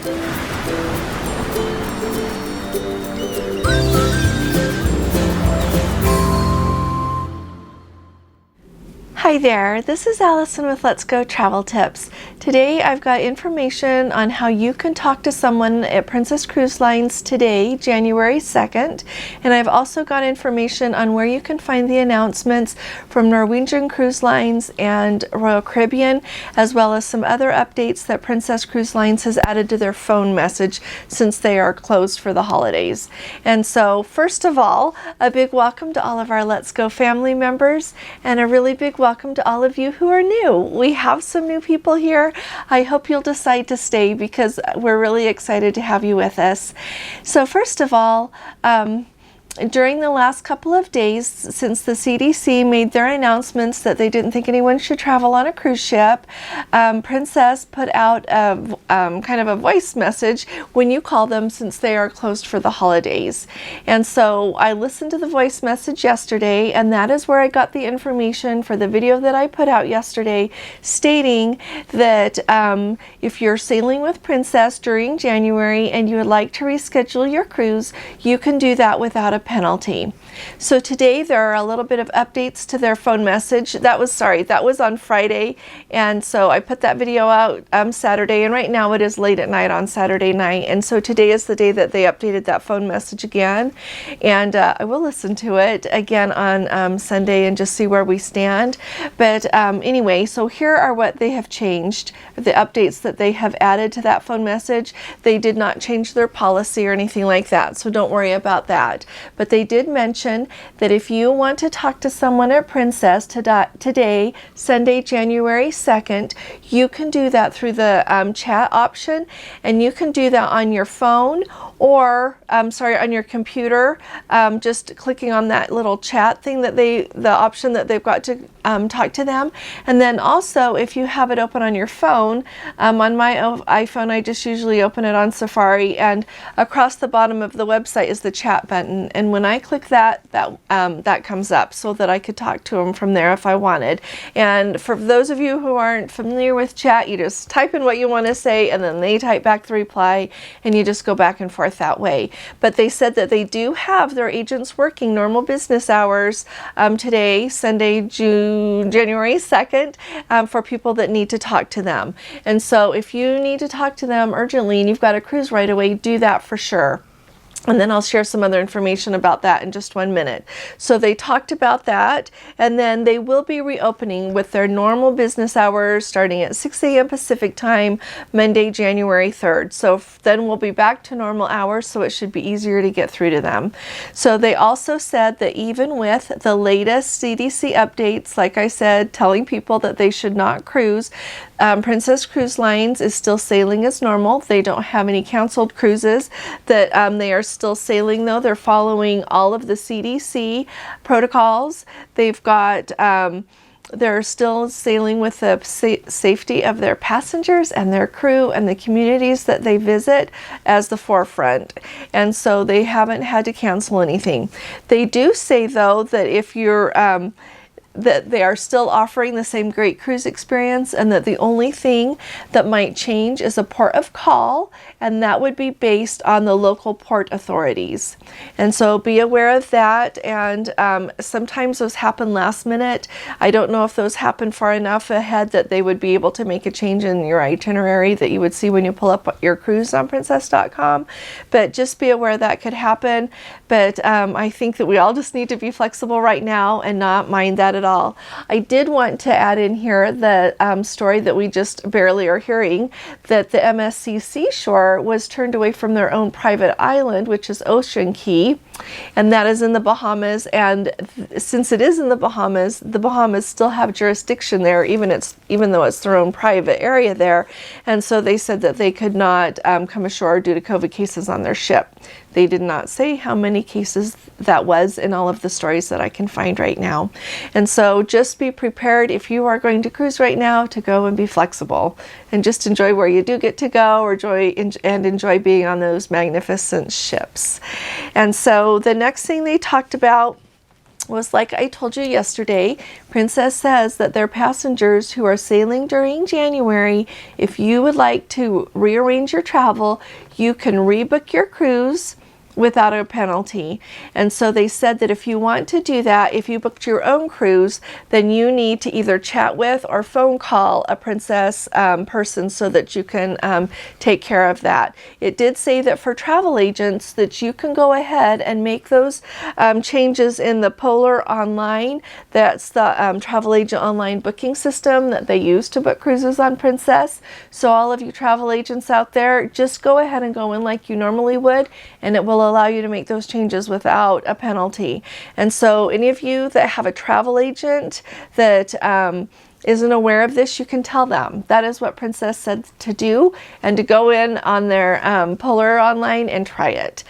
Hi there, this is Allison with Let's Go Travel Tips. Today I've got information on how you can talk to someone at Princess Cruise Lines today, January 2nd, and I've also got information on where you can find the announcements from Norwegian Cruise Lines and Royal Caribbean, as well as some other updates that Princess Cruise Lines has added to their phone message since they are closed for the holidays. And so first of all, a big welcome to all of our Let's Go family members, and a really big welcome to all of you who are new. We have some new people here. I hope you'll decide to stay because we're really excited to have you with us. So first of all, during the last couple of days, since the CDC made their announcements that they didn't think anyone should travel on a cruise ship, Princess put out a kind of a voice message when you call them, since they are closed for the holidays. And so I listened to the voice message yesterday, and that is where I got the information for the video that I put out yesterday, stating that if you're sailing with Princess during January and you would like to reschedule your cruise, you can do that without a penalty. So today there are a little bit of updates to their phone message. That was on Friday, and so I put that video out Saturday, and right now it is late at night on Saturday night, and so today is the day that they updated that phone message again, and I will listen to it again on Sunday and just see where we stand. But anyway, so here are what they have changed, the updates that they have added to that phone message. They did not change their policy or anything like that, so don't worry about that. But they did mention that if you want to talk to someone at Princess today, Sunday, January 2nd, you can do that through the chat option, and you can do that on your phone or on your computer, just clicking on that little chat thing that the option that they've got to talk to them. And then also, if you have it open on your phone, on my iPhone, I just usually open it on Safari, and across the bottom of the website is the chat button. And when I click that comes up so that I could talk to them from there if I wanted. And for those of you who aren't familiar with chat, you just type in what you want to say, and then they type back the reply, and you just go back and forth that way. But they said that they do have their agents working normal business hours today, Sunday, January 2nd, for people that need to talk to them. And so if you need to talk to them urgently and you've got a cruise right away, do that for sure. And then I'll share some other information about that in just 1 minute. So they talked about that, and then they will be reopening with their normal business hours starting at 6 a.m. Pacific time, Monday, January 3rd. So then we'll be back to normal hours, so it should be easier to get through to them. So they also said that even with the latest CDC updates, like I said, telling people that they should not cruise, Princess Cruise Lines is still sailing as normal. They don't have any canceled cruises. That they are still sailing, though. They're following all of the CDC protocols. They've got they're still sailing with the safety of their passengers and their crew and the communities that they visit as the forefront. And so they haven't had to cancel anything. They do say, though, that if you're that they are still offering the same great cruise experience, and that the only thing that might change is a port of call, and that would be based on the local port authorities. And so be aware of that, and sometimes those happen last minute. I don't know if those happen far enough ahead that they would be able to make a change in your itinerary that you would see when you pull up your cruise on princess.com, but just be aware that could happen. But I think that we all just need to be flexible right now and not mind that at all. I did want to add in here the story that we just barely are hearing, that the MSC Seashore was turned away from their own private island, which is Ocean Key, and that is in the Bahamas. And since it is in the Bahamas still have jurisdiction there, even though it's their own private area there. And so they said that they could not come ashore due to COVID cases on their ship. They did not say how many cases that was in all of the stories that I can find right now. And so just be prepared, if you are going to cruise right now, to go and be flexible and just enjoy where you do get to go, or enjoy being on those magnificent ships. And so the next thing they talked about was like I told you yesterday, Princess says that their passengers who are sailing during January, if you would like to rearrange your travel, you can rebook your cruise without a penalty. And so they said that if you want to do that, if you booked your own cruise, then you need to either chat with or phone call a Princess person so that you can take care of that. It did say that for travel agents that you can go ahead and make those changes in the Polar Online. That's the travel agent online booking system that they use to book cruises on Princess. So all of you travel agents out there, just go ahead and go in like you normally would, and it will allow you to make those changes without a penalty. And so any of you that have a travel agent that isn't aware of this, you can tell them. That is what Princess said to do, and to go in on their Polar Online and try it,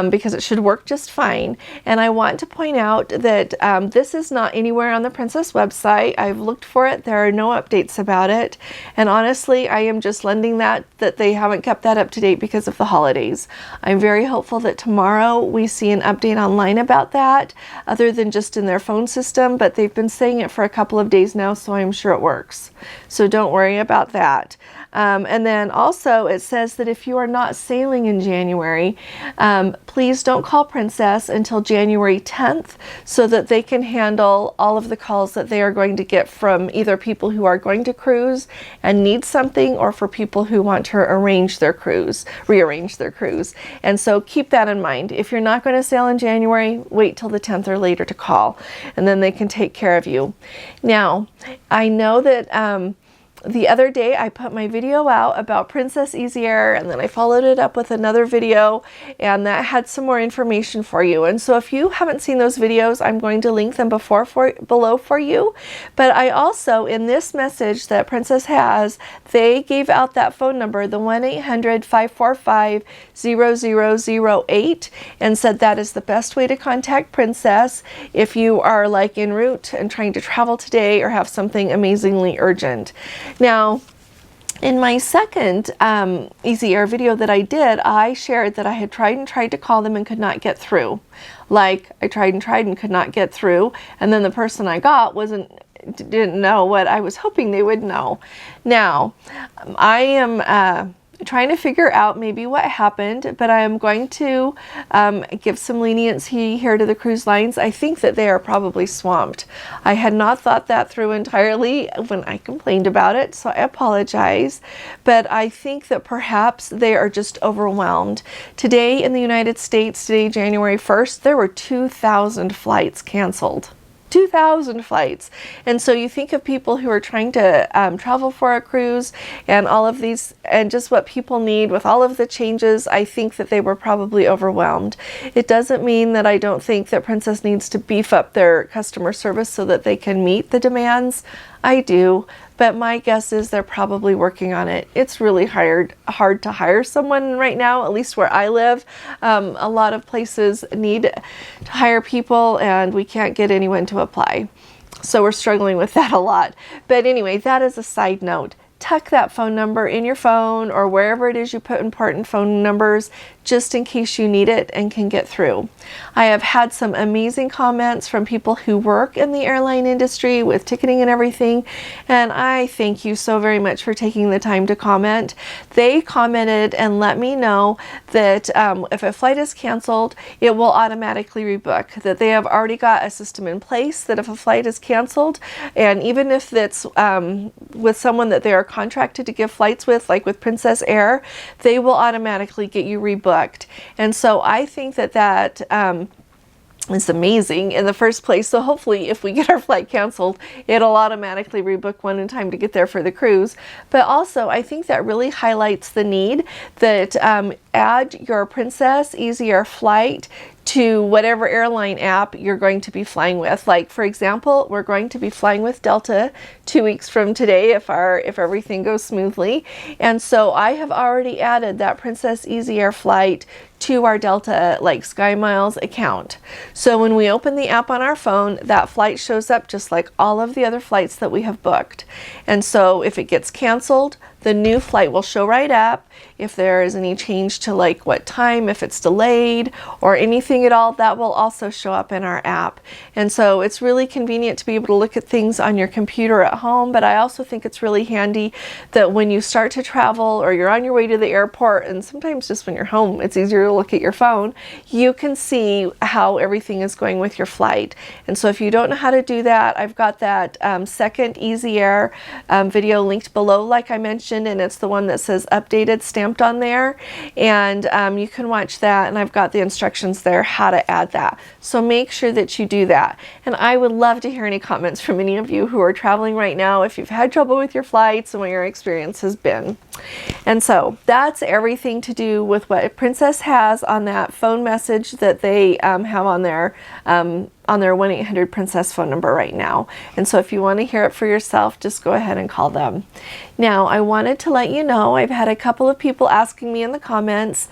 because it should work just fine. And I want to point out that this is not anywhere on the Princess website. I've looked for it. There are no updates about it. And honestly, I am just lending that they haven't kept that up to date because of the holidays. I'm very hopeful that tomorrow we see an update online about that, other than just in their phone system, but they've been saying it for a couple of days now, so I'm sure it works. So don't worry about that. And then also it says that if you are not sailing in January, please don't call Princess until January 10th so that they can handle all of the calls that they are going to get from either people who are going to cruise and need something, or for people who want to rearrange their cruise. And so keep that in mind. If you're not going to sail in January, wait till the 10th or later to call, and then they can take care of you. Now, I know that the other day I put my video out about Princess Easy Air, and then I followed it up with another video, and that had some more information for you. And so if you haven't seen those videos, I'm going to link them below for you. But I also, in this message that Princess has, they gave out that phone number, the 1-800-545-0008, and said that is the best way to contact Princess if you are like en route and trying to travel today or have something amazingly urgent. Now, in my second Easy Air video that I did, I shared that I had tried to call them and could not get through. Like, I tried and could not get through, and then the person I got didn't know what I was hoping they would know. Now, I am trying to figure out maybe what happened, but I am going to give some leniency here to the cruise lines. I think that they are probably swamped. I had not thought that through entirely when I complained about it, so I apologize. But I think that perhaps they are just overwhelmed. Today in the United States, today January 1st, there were 2,000 flights canceled. 2,000 flights. And so you think of people who are trying to travel for a cruise and all of these, and just what people need with all of the changes. I think that they were probably overwhelmed. It doesn't mean that I don't think that Princess needs to beef up their customer service so that they can meet the demands. I do, but my guess is they're probably working on it. It's really hard to hire someone right now, at least where I live. A lot of places need to hire people, and we can't get anyone to apply. So we're struggling with that a lot. But anyway, that is a side note. Tuck that phone number in your phone or wherever it is you put important phone numbers, just in case you need it and can get through. I have had some amazing comments from people who work in the airline industry with ticketing and everything, and I thank you so very much for taking the time to comment. They commented and let me know that if a flight is canceled, it will automatically rebook, that they have already got a system in place that if a flight is canceled, and even if it's with someone that they are contracted to give flights with, like with Princess Air, they will automatically get you rebooked. And so I think that is amazing in the first place. So hopefully if we get our flight canceled, it'll automatically rebook one in time to get there for the cruise. But also I think that really highlights the need that add your Princess Easy Air flight to whatever airline app you're going to be flying with. Like, for example, we're going to be flying with Delta 2 weeks from today if everything goes smoothly. And so I have already added that Princess Easy Air flight to our Delta Sky Miles account. So when we open the app on our phone, that flight shows up just like all of the other flights that we have booked. And so if it gets canceled, the new flight will show right up. If there is any change to like what time, if it's delayed or anything at all, that will also show up in our app. And so it's really convenient to be able to look at things on your computer at home, but I also think it's really handy that when you start to travel or you're on your way to the airport, and sometimes just when you're home, it's easier to look at your phone, you can see how everything is going with your flight. And so if you don't know how to do that, I've got that second Easy Air video linked below, like I mentioned, and it's the one that says updated stamped on there, and you can watch that, and I've got the instructions there how to add that. So make sure that you do that. And I would love to hear any comments from any of you who are traveling right now, if you've had trouble with your flights and what your experience has been. And so that's everything to do with what Princess has on that phone message that they have on their 1-800-PRINCESS phone number right now. And so if you want to hear it for yourself, just go ahead and call them. Now, I wanted to let you know, I've had a couple of people asking me in the comments,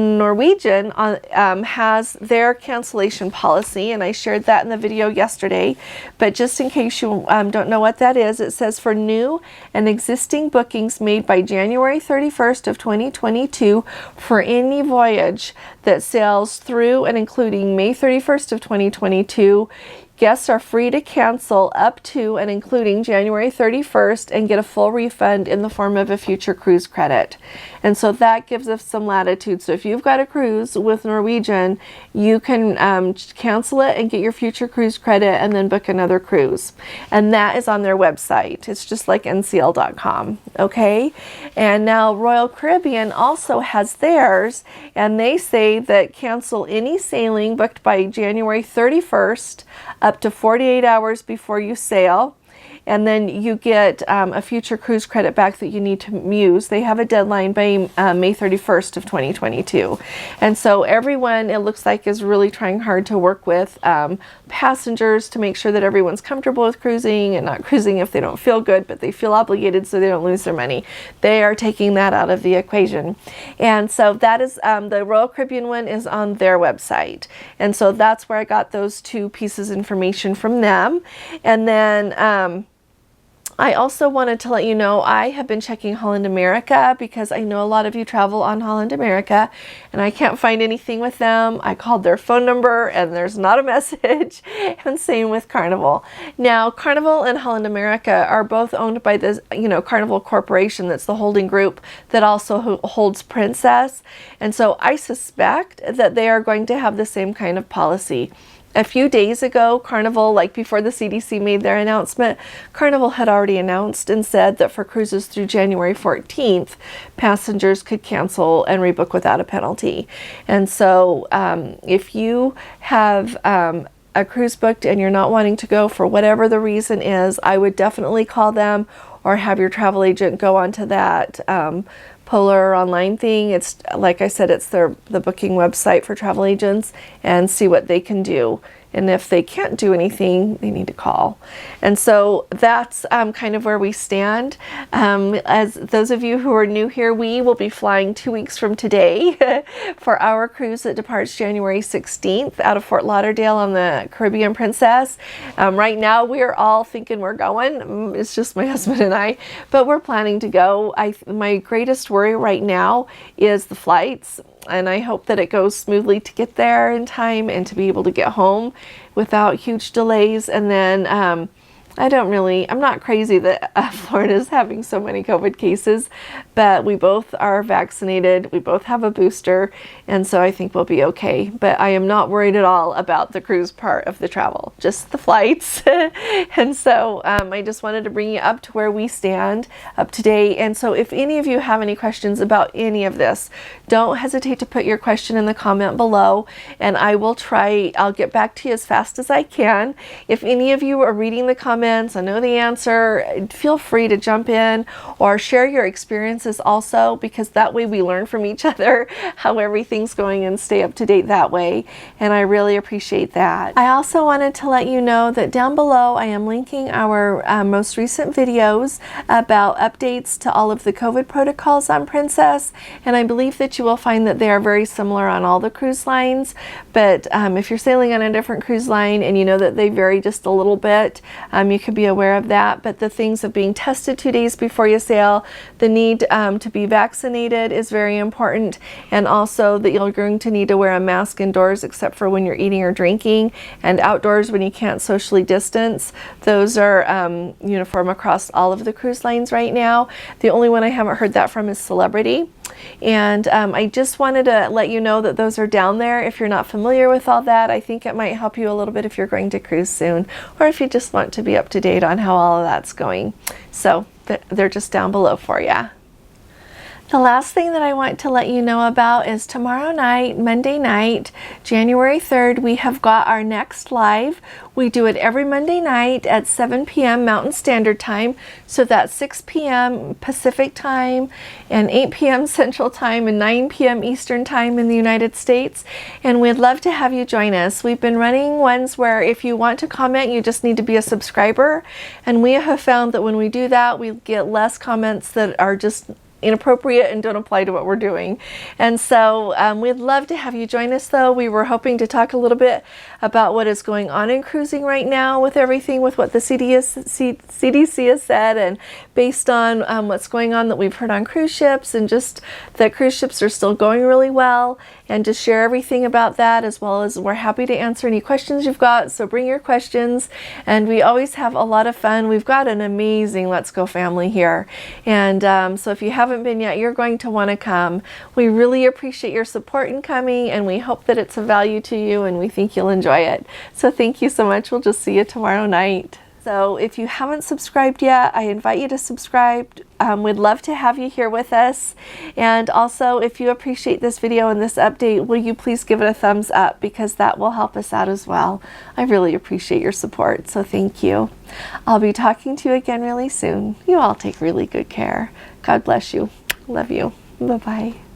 Norwegian has their cancellation policy, and I shared that in the video yesterday. But just in case you don't know what that is, it says for new and existing bookings made by January 31st of 2022 for any voyage that sails through and including May 31st of 2022, guests are free to cancel up to and including January 31st and get a full refund in the form of a future cruise credit. And so that gives us some latitude. So if you've got a cruise with Norwegian, you can cancel it and get your future cruise credit and then book another cruise. And that is on their website. It's just like ncl.com. Okay? And now Royal Caribbean also has theirs, and they say that cancel any sailing booked by January 31st up to 48 hours before you sail, and then you get a future cruise credit back that you need to use. They have a deadline by May 31st of 2022. And so everyone, it looks like, is really trying hard to work with passengers to make sure that everyone's comfortable with cruising and not cruising if they don't feel good, but they feel obligated so they don't lose their money. They are taking that out of the equation. And so that is, the Royal Caribbean one is on their website. And so that's where I got those two pieces of information from them. And then I also wanted to let you know I have been checking Holland America because I know a lot of you travel on Holland America, and I can't find anything with them. I called their phone number and there's not a message, and same with Carnival. Now, Carnival and Holland America are both owned by this, Carnival Corporation, that's the holding group that also holds Princess, and so I suspect that they are going to have the same kind of policy. A few days ago, Carnival, like before the CDC made their announcement, Carnival had already announced and said that for cruises through January 14th, passengers could cancel and rebook without a penalty. And so if you have a cruise booked and you're not wanting to go for whatever the reason is, I would definitely call them or have your travel agent go onto that Polar online thing. It's, like I said, it's the booking website for travel agents, and see what they can do. And if they can't do anything, they need to call. And so that's kind of where we stand. As those of you who are new here, we will be flying 2 weeks from today for our cruise that departs January 16th out of Fort Lauderdale on the Caribbean Princess. Right now, we're all thinking we're going. It's just my husband and I, but we're planning to go. My greatest worry right now is the flights. And I hope that it goes smoothly to get there in time and to be able to get home without huge delays. And then I'm not crazy that Florida is having so many COVID cases, but we both are vaccinated. We both have a booster. And so I think we'll be okay. But I am not worried at all about the cruise part of the travel, just the flights. And so I just wanted to bring you up to where we stand up to date. And so if any of you have any questions about any of this, don't hesitate to put your question in the comment below, and I'll get back to you as fast as I can. If any of you are reading the comments, I know the answer, feel free to jump in or share your experiences also, because that way we learn from each other how everything's going and stay up to date that way. And I really appreciate that. I also wanted to let you know that down below I am linking our most recent videos about updates to all of the COVID protocols on Princess, and I believe that you will find that they are very similar on all the cruise lines. But if you're sailing on a different cruise line and you know that they vary just a little bit, you you could be aware of that. But the things of being tested 2 days before you sail, the need to be vaccinated is very important, and also that you're going to need to wear a mask indoors except for when you're eating or drinking, and outdoors when you can't socially distance. Those are uniform across all of the cruise lines right now. The only one I haven't heard that from is Celebrity. And I just wanted to let you know that those are down there. If you're not familiar with all that, I think it might help you a little bit if you're going to cruise soon, or if you just want to be up to date on how all of that's going. So they're just down below for you. The last thing that I want to let you know about is tomorrow night, Monday night, January 3rd, we have got our next live. We do it every Monday night at 7 p.m. Mountain Standard Time. So that's 6 p.m. Pacific Time and 8 p.m. Central Time and 9 p.m. Eastern Time in the United States. And we'd love to have you join us. We've been running ones where if you want to comment, you just need to be a subscriber. And we have found that when we do that, we get less comments that are just inappropriate and don't apply to what we're doing. And so we'd love to have you join us, though. We were hoping to talk a little bit about what is going on in cruising right now with everything, with what the CDC has said, and based on what's going on that we've heard on cruise ships, and just that cruise ships are still going really well, and to share everything about that, as well as we're happy to answer any questions you've got. So bring your questions, and we always have a lot of fun. We've got an amazing Let's Go family here, and so if you haven't been yet, you're going to want to come. We really appreciate your support in coming, and we hope that it's of value to you, and we think you'll enjoy it. So thank you so much. We'll just see you tomorrow night. So if you haven't subscribed yet, I invite you to subscribe. We'd love to have you here with us. And also, if you appreciate this video and this update, will you please give it a thumbs up, because that will help us out as well. I really appreciate your support, so thank you. I'll be talking to you again really soon. You all take really good care. God bless you. Love you. Bye-bye.